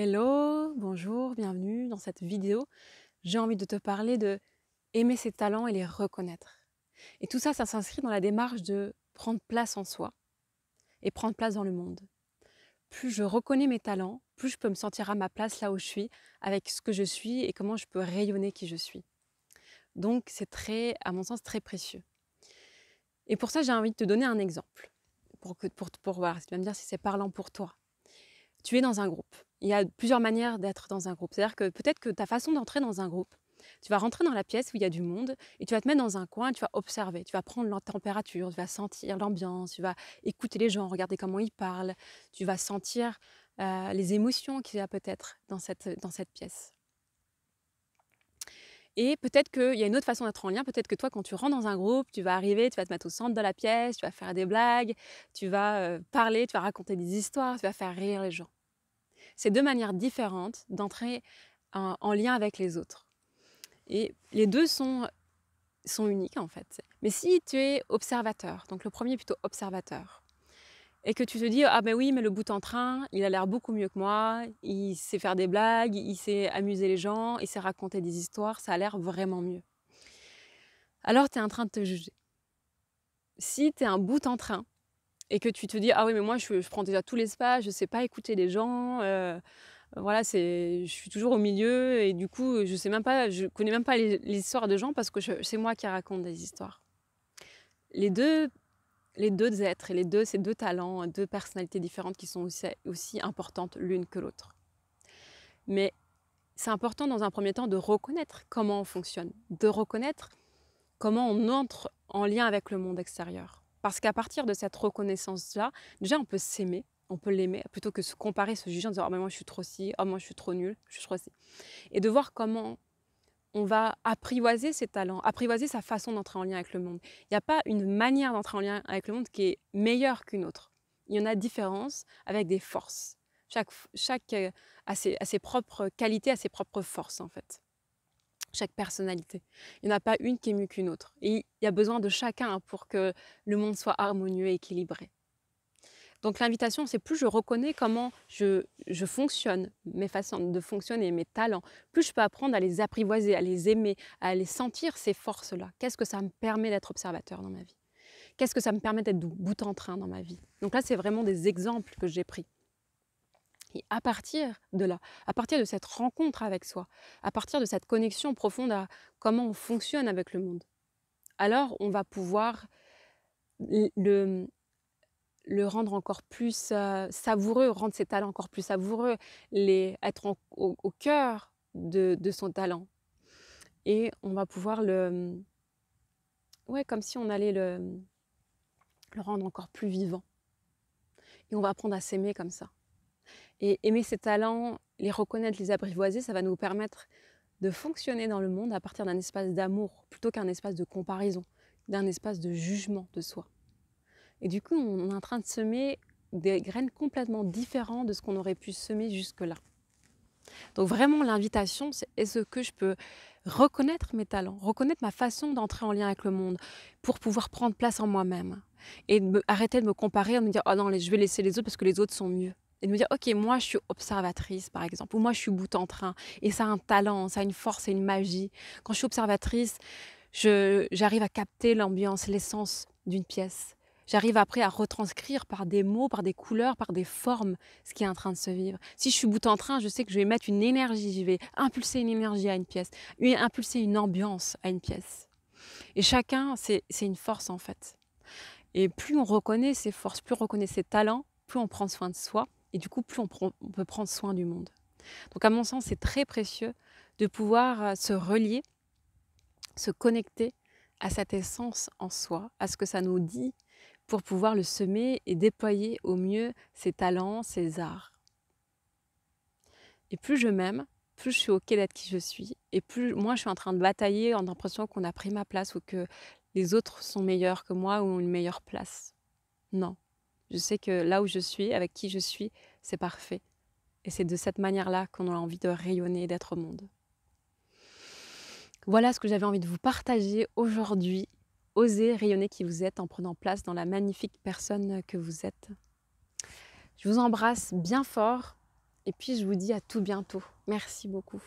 Hello, bonjour, bienvenue dans cette vidéo. J'ai envie de te parler de aimer ses talents et les reconnaître. Et tout ça, ça s'inscrit dans la démarche de prendre place en soi et prendre place dans le monde. Plus je reconnais mes talents, plus je peux me sentir à ma place là où je suis, avec ce que je suis et comment je peux rayonner qui je suis. Donc c'est très, à mon sens, très précieux. Et pour ça, j'ai envie de te donner un exemple, pour voir, tu vas me dire si c'est parlant pour toi. Tu es dans un groupe. Il y a plusieurs manières d'être dans un groupe. C'est-à-dire que peut-être que ta façon d'entrer dans un groupe, tu vas rentrer dans la pièce où il y a du monde et tu vas te mettre dans un coin et tu vas observer. Tu vas prendre la température, tu vas sentir l'ambiance, tu vas écouter les gens, regarder comment ils parlent, tu vas sentir les émotions qu'il y a peut-être dans cette pièce. Et peut-être qu'il y a une autre façon d'être en lien. Peut-être que toi, quand tu rentres dans un groupe, tu vas arriver, tu vas te mettre au centre de la pièce, tu vas faire des blagues, tu vas parler, tu vas raconter des histoires, tu vas faire rire les gens. C'est deux manières différentes d'entrer en lien avec les autres. Et les deux sont uniques en fait. Mais si tu es observateur, donc le premier est plutôt observateur, et que tu te dis ah ben oui mais le bout en train il a l'air beaucoup mieux que moi, il sait faire des blagues, il sait amuser les gens, il sait raconter des histoires, ça a l'air vraiment mieux. Alors tu es en train de te juger. Si tu es un bout en train et que tu te dis ah oui mais moi je prends déjà tout l'espace, je sais pas écouter les gens, voilà, je suis toujours au milieu et du coup, je connais même pas les histoires de gens parce que c'est moi qui raconte des histoires. Les deux, les deux êtres et ces deux talents, deux personnalités différentes qui sont aussi importantes l'une que l'autre. Mais c'est important dans un premier temps de reconnaître comment on fonctionne, de reconnaître comment on entre en lien avec le monde extérieur. Parce qu'à partir de cette reconnaissance-là, déjà on peut s'aimer, on peut l'aimer, plutôt que se comparer, se juger en disant « oh, mais moi je suis trop ci, oh, moi je suis trop nulle, je suis trop ci ». Et de voir comment on va apprivoiser ses talents, apprivoiser sa façon d'entrer en lien avec le monde. Il n'y a pas une manière d'entrer en lien avec le monde qui est meilleure qu'une autre. Il y en a différentes avec des forces. Chaque a ses propres qualités, a ses propres forces en fait. Chaque personnalité. Il n'y en a pas une qui est mieux qu'une autre. Et il y a besoin de chacun pour que le monde soit harmonieux et équilibré. Donc l'invitation, c'est plus je reconnais comment je fonctionne, mes façons de fonctionner, mes talents, plus je peux apprendre à les apprivoiser, à les aimer, à les sentir ces forces-là. Qu'est-ce que ça me permet d'être observateur dans ma vie? Qu'est-ce que ça me permet d'être bout en train dans ma vie? Donc là, c'est vraiment des exemples que j'ai pris. Et à partir de là, à partir de cette rencontre avec soi, à partir de cette connexion profonde à comment on fonctionne avec le monde, alors on va pouvoir le, le rendre encore plus savoureux, rendre ses talents encore plus savoureux, être au cœur de son talent. Et on va pouvoir ouais, comme si on allait le rendre encore plus vivant. Et on va apprendre à s'aimer comme ça. Et aimer ses talents, les reconnaître, les apprivoiser, ça va nous permettre de fonctionner dans le monde à partir d'un espace d'amour, plutôt qu'un espace de comparaison, d'un espace de jugement de soi. Et du coup, on est en train de semer des graines complètement différentes de ce qu'on aurait pu semer jusque-là. Donc vraiment, l'invitation, c'est est-ce que je peux reconnaître mes talents, reconnaître ma façon d'entrer en lien avec le monde pour pouvoir prendre place en moi-même et arrêter de me comparer, de me dire « oh non, je vais laisser les autres parce que les autres sont mieux ». Et de me dire « ok, moi je suis observatrice par exemple, ou moi je suis bout en train et ça a un talent, ça a une force et une magie. Quand je suis observatrice, j'arrive à capter l'ambiance, l'essence d'une pièce. J'arrive après à retranscrire par des mots, par des couleurs, par des formes ce qui est en train de se vivre. Si je suis bout en train, je sais que je vais mettre une énergie, je vais impulser une énergie à une pièce, impulser une ambiance à une pièce. Et chacun, c'est une force en fait. Et plus on reconnaît ses forces, plus on reconnaît ses talents, plus on prend soin de soi et du coup, plus on peut prendre soin du monde. Donc à mon sens, c'est très précieux de pouvoir se relier, se connecter à cette essence en soi, à ce que ça nous dit, pour pouvoir le semer et déployer au mieux ses talents, ses arts. Et plus je m'aime, plus je suis OK d'être qui je suis, et plus moins je suis en train de batailler en l'impression qu'on a pris ma place ou que les autres sont meilleurs que moi ou ont une meilleure place. Non, je sais que là où je suis, avec qui je suis, c'est parfait. Et c'est de cette manière-là qu'on a envie de rayonner et d'être au monde. Voilà ce que j'avais envie de vous partager aujourd'hui. Osez rayonner qui vous êtes en prenant place dans la magnifique personne que vous êtes. Je vous embrasse bien fort Et puis je vous dis à tout bientôt. Merci beaucoup.